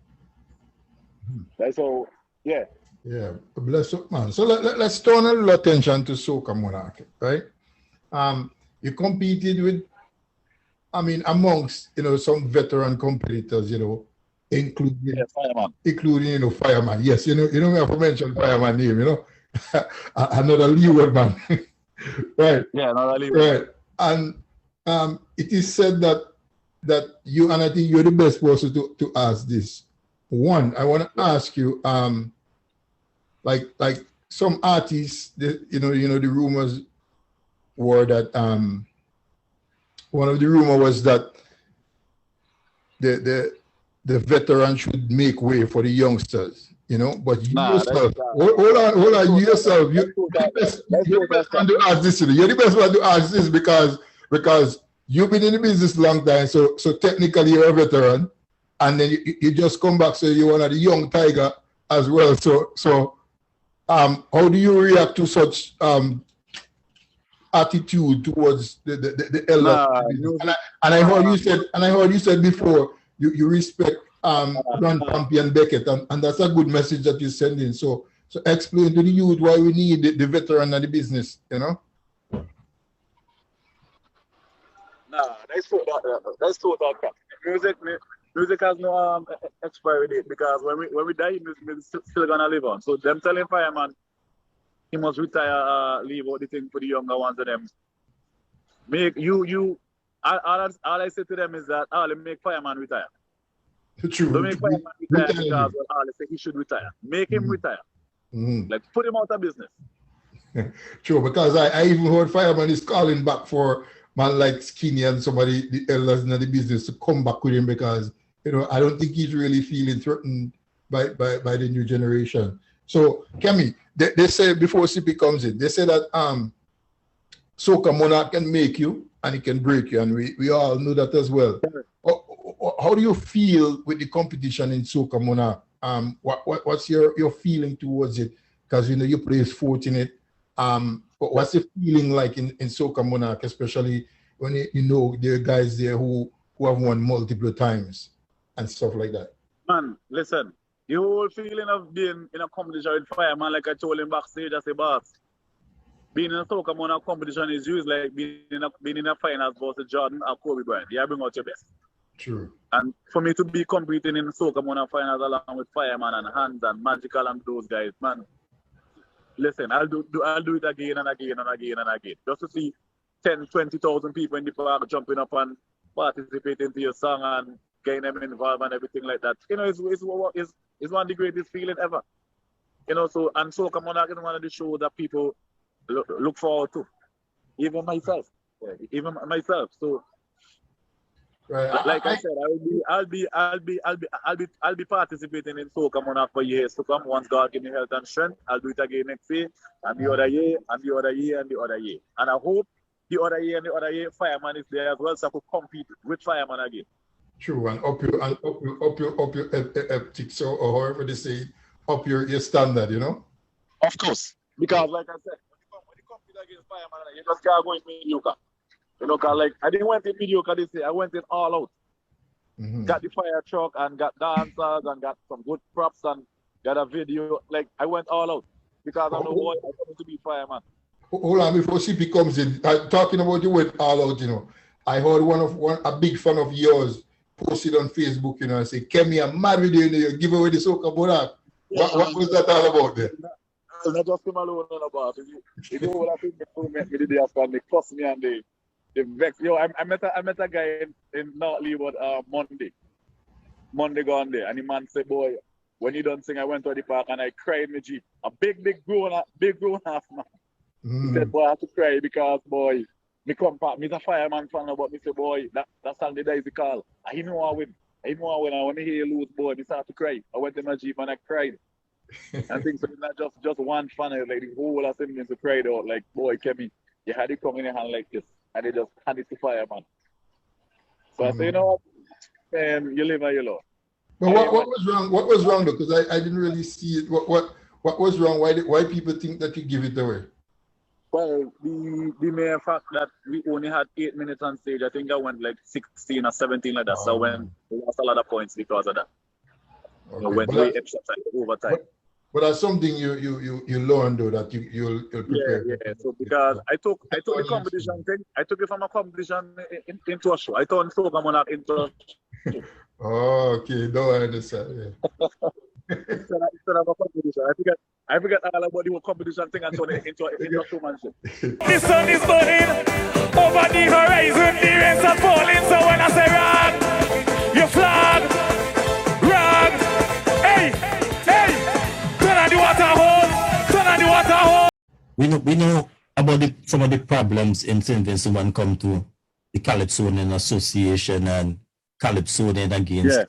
end. So yeah. Yeah, bless up, man. So let's turn a little attention to Soca Monarch, right? You competed with, amongst some veteran competitors, including Fireman. Yes, me have to mention Fireman name, another Leeward man, right? Yeah, another Leeward. Right, and it is said that you, and I think you're the best person to ask this. One, I want to ask you, like some artists, the rumors were that one of the rumors was that the veterans should make way for the youngsters, but you yourself, hold on, you yourself, you're the best one to ask this, you're the best one to ask this because you've been in the business a long time, so technically you're a veteran, and then you just come back, so you're one of the young tiger as well, so how do you react to such attitude towards the elders? And I heard you said before you respect Grand Champion Beckett, and that's a good message that you're sending. So explain to the youth why we need the veteran of the business, That's total crap. Music has no expiry date, because when we die, music is still gonna live on. So them telling Fireman he must retire, leave out the thing for the younger ones of them. Make all I say to them is that let me make Fireman retire. True. Don't make Fireman retire because all they say he should retire. Make him retire. Like put him out of business. True, because I even heard Fireman is calling back for man like Skinny and somebody, the elders in the business, to come back with him, because I don't think he's really feeling threatened by the new generation. So Kemmy, they say before CP comes in, they say that Soca Monarch can make you and it can break you, and we all know that as well. How do you feel with the competition in Soca Monarch? What's your feeling towards it? Because you play sport in it. What's the feeling like in Soca Monarch, especially when there are guys there who have won multiple times and stuff like that? Man, listen, the whole feeling of being in a competition with Fireman, like I told him backstage, I say, boss, being in a Soca Monarch competition is used like being in a finals versus Jordan or Kobe Bryant. You bring out your best. True. And for me to be competing in Soca Monarch finals along with Fireman and Hands and Magical and those guys, man, listen, I'll do it again and again and again and again. Just to see 10, 20,000 people in the park jumping up and participating to your song and getting them involved and everything like that. It's one of the greatest feeling ever. So, and Soca Monarch is one of the shows that people look forward to. Even myself. So right. Like I said, I'll be participating in Soca Monarch for years to come. Once God give me health and strength, I'll do it again next year, and the other year, and the other year, and the other year. And I hope the other year and the other year, Fireman is there as well, so I could compete with Fireman again. True, and up your ethics, or however they say, up your standard, Of course, because like I said, when you compete against Fireman, you just can't go in mediocre. Cause like I didn't went in mediocre this year, I went in all out. Got the fire truck and got dancers and got some good props and got a video. Like I went all out because I know what I'm going to be Fireman. hold on, before CP comes in, talking about you went all out, you know. I heard a big fan of yours posted on Facebook, you know, and say, Kemmy, I'm mad with you, you give away the soca about that. What was that all about there? Not just him alone on about it. You know what I think met me the day after, and they cussed me and they vex. Yo, I met a guy in North Leeward Monday gone there, and the man said, boy, when you done sing, I went to the park and I cried in my Jeep. A big grown half man. He said, boy, I have to cry because, boy, me come back, me's a fireman fan, but me say, boy, that song the is the call. And he know I win. He know I win. And when I hear you lose, boy, me start to cry. I went in my Jeep and I cried. And things so it's not just one fan, like the whole assembly to cried out, like, boy, Kemmy, you had it come in your hand like this. And they just hand it to fireman. So I say, you know what, you live and you love. But what was wrong? What was wrong though? Because I didn't really see it. What was wrong? Why people think that you give it away? Well, the mere fact that we only had 8 minutes on stage, I think I went like 16 or 17 like that. So when we lost a lot of points because of that. Okay. Went way extra time, overtime. But that's something you learn though, that you'll prepare. Yeah. So because I took the competition thing, I took it from a competition into a show. I turned soca monarch into a show. Oh, okay. No, I understand. Yeah. Instead of a competition, I forget all about the whole competition thing and turn it into a showmanship. The sun is burning over the horizon, the rains are falling. So when I say run, you flag, run. Hey, turn on the water hole, We know about some of the problems in St. Vincent when it comes to the Calypsonian Association and Calypsonian against. Yeah.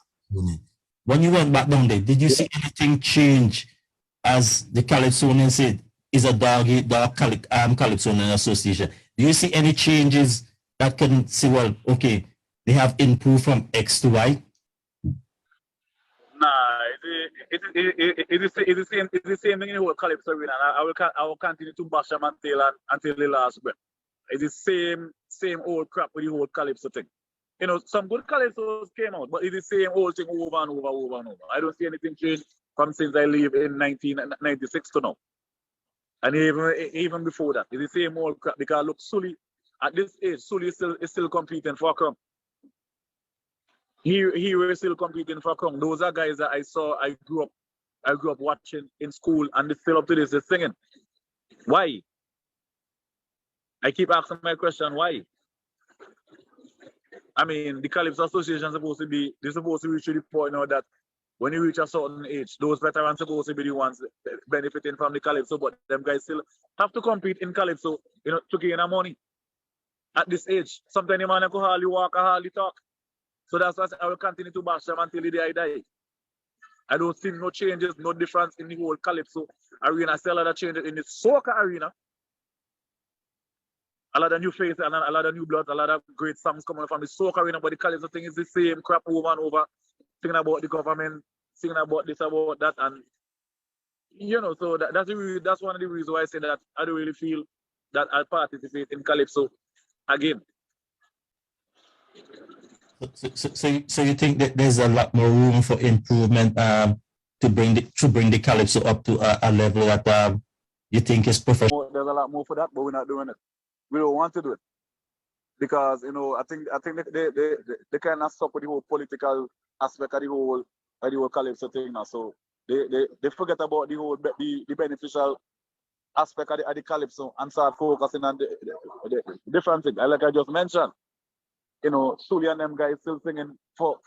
When you went back down there, did you see anything change as the Calypsonian said is a dog Calypsonian Association? Do you see any changes that can say, well, okay, they have improved from X to Y? Nah, it's the same thing in the whole Calypso arena. I will continue to bash them until the last breath. It's the same old crap with the whole Calypso thing. You know, some good Calypsos came out, but it's the same old thing over and over. I don't see anything change from since I leave in 1996 to now. And even before that, it's the same old crap because look, Sully, at this age, Sully is still competing for a crown. He was still competing for a crown. Those are guys that I grew up watching in school, and they still up to this, they're singing. Why? I keep asking my question, why? I mean, the Calypso Association is supposed to reach to the point now that when you reach a certain age, those veterans are supposed to be the ones benefiting from the Calypso, but them guys still have to compete in Calypso, you know, to gain their money. At this age, sometimes the man can hardly walk or hardly talk. So that's why I will continue to bash them until the day I die. I don't see no changes, no difference in the whole Calypso arena. I see a lot of changes in the soca arena. A lot of new faces and a lot of new blood, a lot of great songs coming from the soca arena, but the Calypso thing is the same crap over and over. Singing about the government, singing about this, about that, and you know, so that's one of the reasons why I say that I don't really feel that I'll participate in Calypso again. So you think that there's a lot more room for improvement to bring the Calypso up to a level that you think is professional? There's a lot more for that, but we're not doing it. We don't want to do it because you know I think they kind of stuck with the whole political aspect of the whole Calypso thing now. So they forget about the beneficial aspect of the Calypso and start focusing on the different thing. Like I just mentioned, you know, Sully and them guys still singing for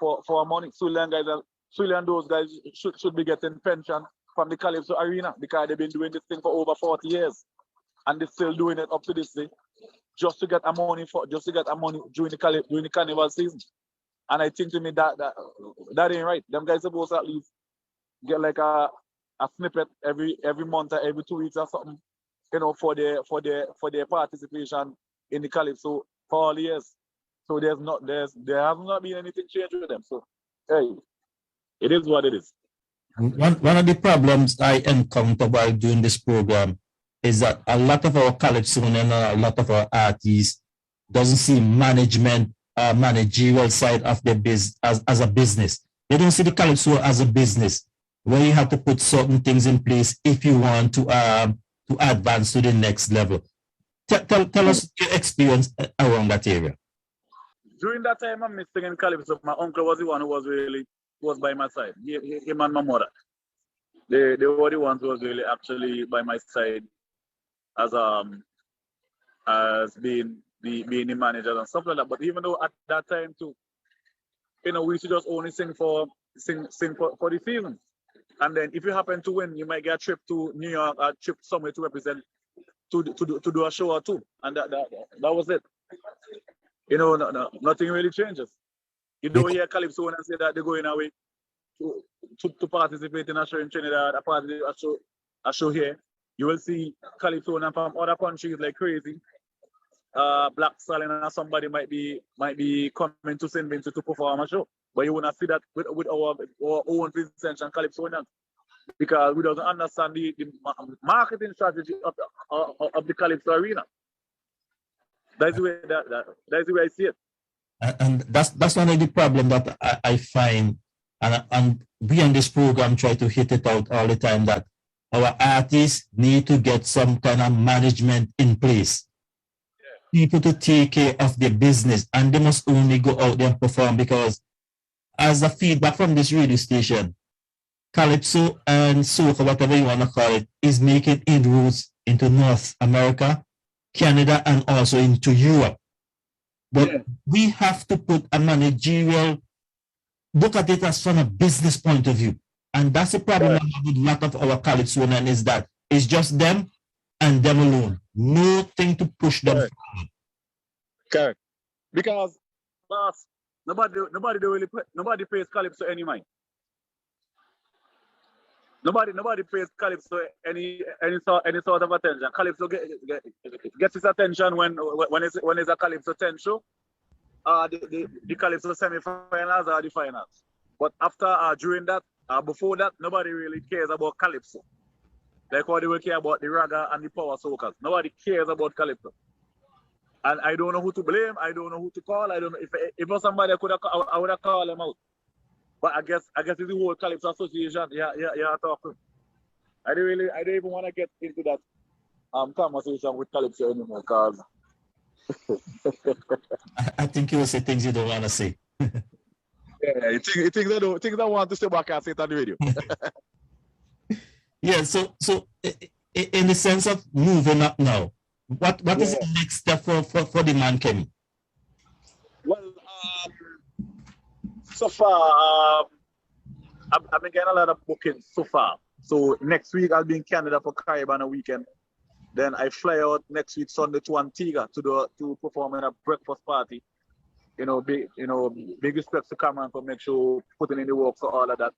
money. Sully and those guys should be getting pension from the Calypso arena because they've been doing this thing for over 40 years. And they're still doing it up to this day, just to get a money during the carnival season. And I think to me that ain't right. Them guys supposed to at least get like a snippet every month or every 2 weeks or something, you know, for their participation in the Calypso for all years. So there has not been anything changed with them. So hey, it is what it is. One of the problems I encounter while doing this program is that a lot of our Calypsonian and a lot of our artists doesn't see managerial side of their business as a business. They don't see the Calypso as a business where you have to put certain things in place if you want to advance to the next level. Tell us your experience around that area. During that time, I'm missing in Calypso. My uncle was the one who was by my side. Him and my mother. They were the ones who was really actually by my side as being the manager and stuff like that. But even though at that time too, we used to just only sing for the season. And then if you happen to win, you might get a trip to New York, a trip somewhere to represent to do a show or two. And that was it. Nothing really changes. You don't hear Calypso and say that they're going away to participate in a show in Trinidad, a show here. You will see Calypso from other countries like crazy. Black Stallion or somebody might be coming to St. Vincent to perform a show. But you will not see that with our own Vincent and Calypsonians, because we don't understand the marketing strategy of the Calypso arena. That's the way I see it. And that's one of the problems that I find, and we on this program try to hit it out all the time, that our artists need to get some kind of management in place. People to take care of their business, and they must only go out there and perform, because as a feedback from this radio station, Calypso and soca, whatever you want to call it, is making inroads into North America, Canada, and also into Europe. But we have to put a managerial look at it as from a business point of view. And that's the problem I have with a lot of our Calypsonians, is that it's just them and them alone. Nothing to push them forward. Correct. Because boss, nobody pays Calypso any mind. Nobody pays Calypso any sort of attention. Calypso gets his attention when it's a Calypso 10 show, the Calypso semi-finals or the finals. But after during that, before that, nobody really cares about Calypso. Like how they will care about the Raga and the Power Soakers. Nobody cares about Calypso. And I don't know who to blame. I don't know who to call. I don't know if it was somebody I would have called them out. But I guess it's the whole Calypso Association. Yeah, talking. I don't even want to get into that conversation with Calypso anymore, because I think you will say things you don't want to say. Yeah, things I want to say, but I can't say it on the radio. Yeah, so in the sense of moving up now, what is the next step for the man, Kemmy? Well, so far, I've been getting a lot of bookings so far. So next week I'll be in Canada for Carnival on a weekend. Then I fly out next week Sunday to Antigua to perform in a breakfast party. Big respect to Cameron for make sure putting in the work for all of that.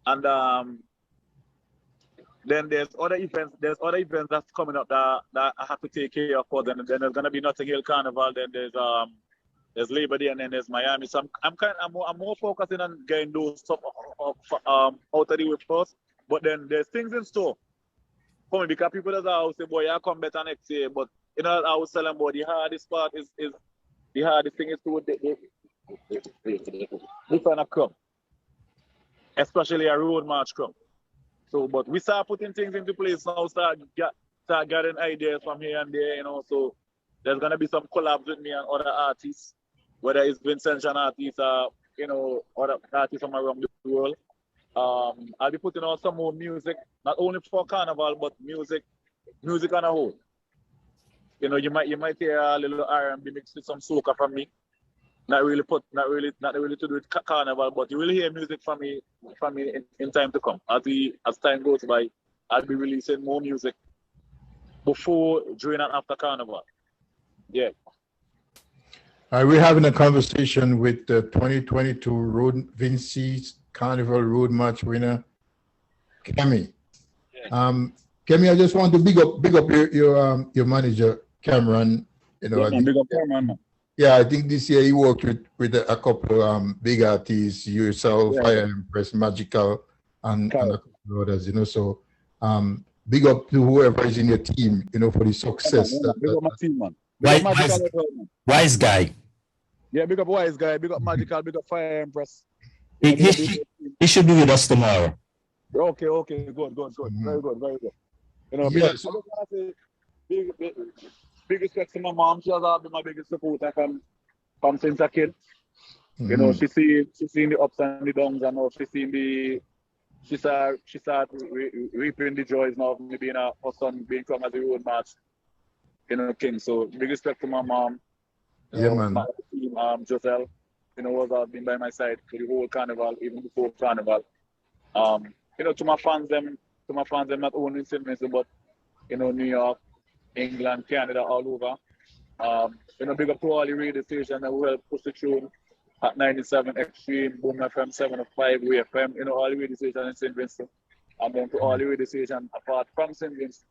And then there's other events that's coming up that I have to take care of. Then there's gonna be Notting Hill Carnival. Then there's Labor Day, and then there's Miami. So I'm more focusing on getting those stuff out of the way first. But then there's things in store for me, because people that are say, boy, I come better next year. But I was telling boy, the hardest part is the hardest thing is to find a crumb, especially a road march crumb. So, but we start putting things into place now. Start getting ideas from here and there. So there's gonna be some collabs with me and other artists, whether it's Vincent and artists or other artists from around the world. I'll be putting out some more music, not only for Carnival, but music on a whole. You might hear a little R&B mixed with some soca from me. Not really to do with Carnival, but you will hear music from me in time to come. As time goes by, I'll be releasing more music before, during, and after Carnival. Yeah. We're having a conversation with the 2022 Vincy's Carnival Road March winner, Kemmy. Yeah. Kemmy, I just want to big up your manager, Cameron. Big up Cameron. Yeah, I think this year he worked with a couple of big artists, yourself, Fire Empress, Magical, and a couple of others. So big up to whoever is in your team, for the success. Big up my team, man. Wise guy. Yeah, big up Wise guy, big up Magical, big up Fire Empress. He should be with us tomorrow. Okay, good. Mm-hmm. Very good. Yes. big respect to my mom. She has been my biggest supporter from since a kid. You know, she seen the ups and the downs, and now she started reaping the joys now of me being her son being come as a road march, you know, king. So big respect to my mom. Yeah, man. My team, Giselle, you know, was been by my side for the whole carnival, even before carnival. You know, to my fans them not only in St. Vincent, but you know, New York, England, Canada, all over. You know, big up to all the radio stations that will help push the tune at 97 Extreme, Boom FM 705, WFM, you know, all the radio stations in St. Vincent. And then to all the radio stations apart from St. Vincent,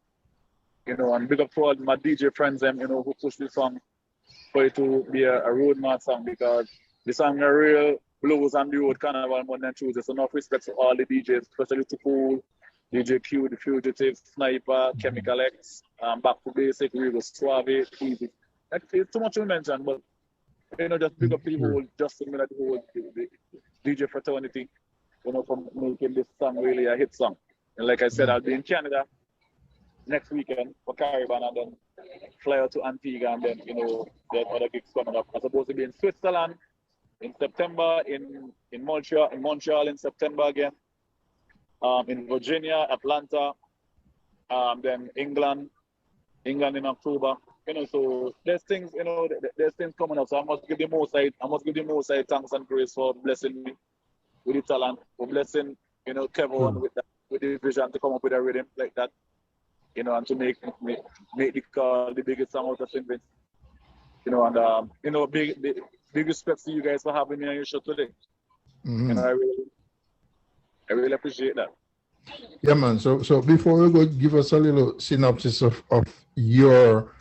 you know, and big up to all my DJ friends them, you know, who push the song for it to be a road march song, because the song are real blues on the road carnival more than Tuesday. So enough respect to all the DJs, especially to Cool, DJ Q, The Fugitive, Sniper, Chemical X, Back to Basic, Regal Suave, Easy. It's too much to mention, but you know, just big up the whole, just similar to the whole the DJ fraternity, you know, for making this song really a hit song. And like I said, I'll be in Canada next weekend for Caribbean, and then fly out to Antigua, and then, you know, there's other gigs coming up. I'm supposed to be in Switzerland in September, in Montreal in September again, in Virginia, Atlanta, then England in October. You know, so there's things, you know, there's things coming up. So I must give the most thanks and praise for blessing me with the talent, for blessing, you know, Kevin with the vision to come up with a rhythm like that, you know, and to make the biggest song out of St. Vincent. You know, and you know, big respect to you guys for having me on your show today. And I really appreciate that. Yeah, man. So before we go, give us a little synopsis of your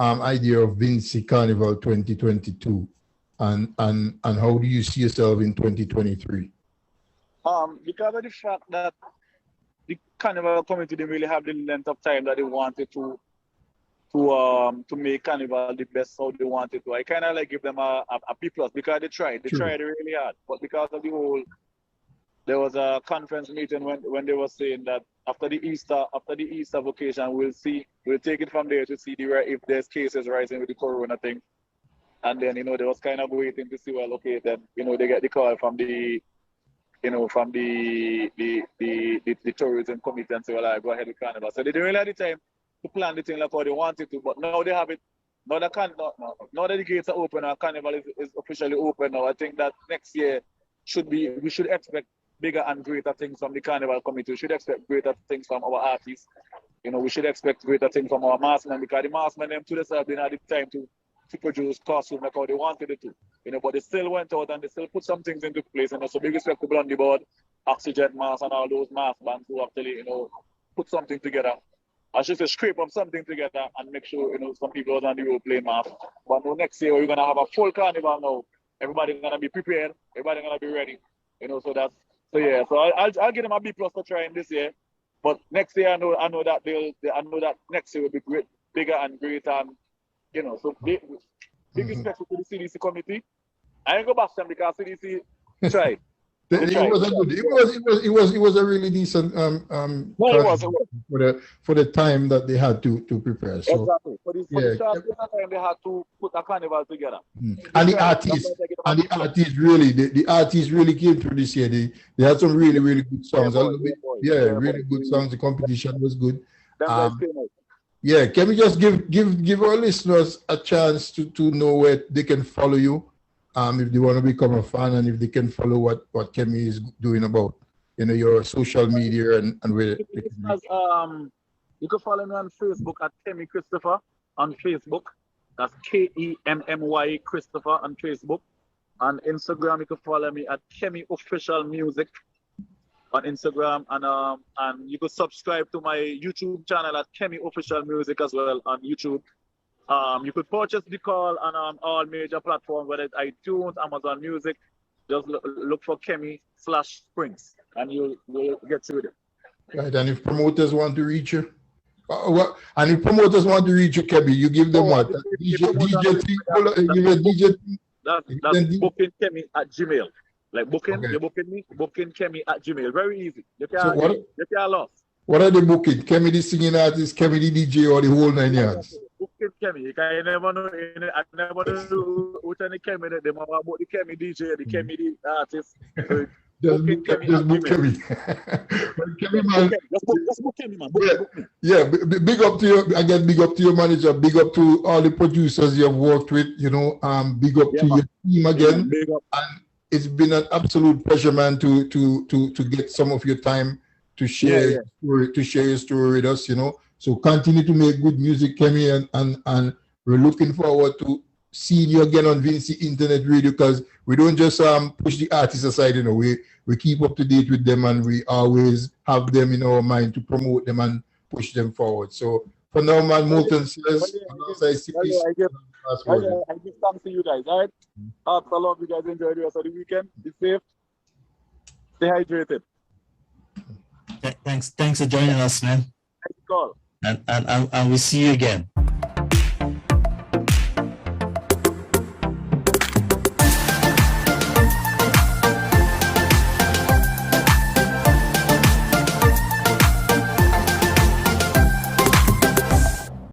idea of Vincy Carnival 2022, and how do you see yourself in 2023? Because of the fact that the carnival community didn't really have the length of time that they wanted to make carnival the best how they wanted to. I kind of like give them a B+ because they tried really hard. But because of the whole, there was a conference meeting when they were saying that after the Easter vacation, we'll take it from there to see if there's cases rising with the corona thing. And then, you know, they was kind of waiting to see, well, okay, then, you know, they get the call from the tourism committee and say, well, I go ahead with carnival. So they didn't really have the time to plan the thing like how they wanted to, but now they have it. Now that the gates are open and carnival is officially open now, I think that next year we should expect bigger and greater things from the carnival committee. We should expect greater things from our artists. You know, we should expect greater things from our maskmen, because the maskmen them to themselves didn't have the time to produce costumes like how they wanted it to. You know, but they still went out and they still put some things into place. And so big respect to Blondie Board, Oxygen Mask, and all those mask bands who actually, you know, put something together. I should say scrape up something together and make sure, you know, some people are on the road playing mask. But no, next year we're gonna have a full carnival now. Everybody's gonna be prepared, everybody's gonna be ready. You know, so I'll give them a B+ for trying this year. But next year I know that next year will be great, bigger and greater, and you know, so big respect to the CDC committee. I ain't go back to them because CDC tried. It wasn't good. It was a really decent for the time that they had to prepare. So, exactly. For the short time they had to put a carnival together. And the artists really came through this year. They had some really good songs. Really good songs. The competition was good. Can we just give our listeners a chance to know where they can follow you? If they want to become a fan, and if they can follow what Kemmy is doing about, you know, your social media and where you can follow me on Facebook at Kemmy Christopher on Facebook. That's Kemmy Christopher on Facebook. On Instagram, you can follow me at Kemmy Official Music on Instagram, and you can subscribe to my YouTube channel at Kemmy Official Music as well on YouTube. You could purchase the call on all major platforms, whether it's iTunes, Amazon Music. Just look for Kemmy/Springs, and you'll get to it. Right, and if promoters want to reach you, Kemmy, you give them what? That's booking Kemmy at Gmail. Like booking, you're booking me, booking Kemmy at Gmail. Very easy. You can't lost. What are they booking? Kemmy the singing artist, Kemmy the DJ, or the whole 9 yards? Booking Kemmy. You can never know. I never know which one the Kemmy. They know about the Kemmy DJ, the Kemmy the artist. So Just book Kemmy. Kemmy, man. Just book Kemmy, man. Book me. Yeah, big up to you. Again, big up to your manager. Big up to all the producers you have worked with. You know, big up to your team again. Big up. And it's been an absolute pleasure, man, to get some of your time to share your story with us. You know, so continue to make good music, Kemmy, and we're looking forward to seeing you again on Vincy Internet Radio, because we don't just push the artists aside, you know, we keep up to date with them, and we always have them in our mind to promote them and push them forward. So for now, man, Molten says, I give thanks to you guys, all right? I love you guys. Enjoy the rest of the weekend. Be safe. Stay hydrated. Thanks for joining us, man. Thanks, call. And we'll see you again.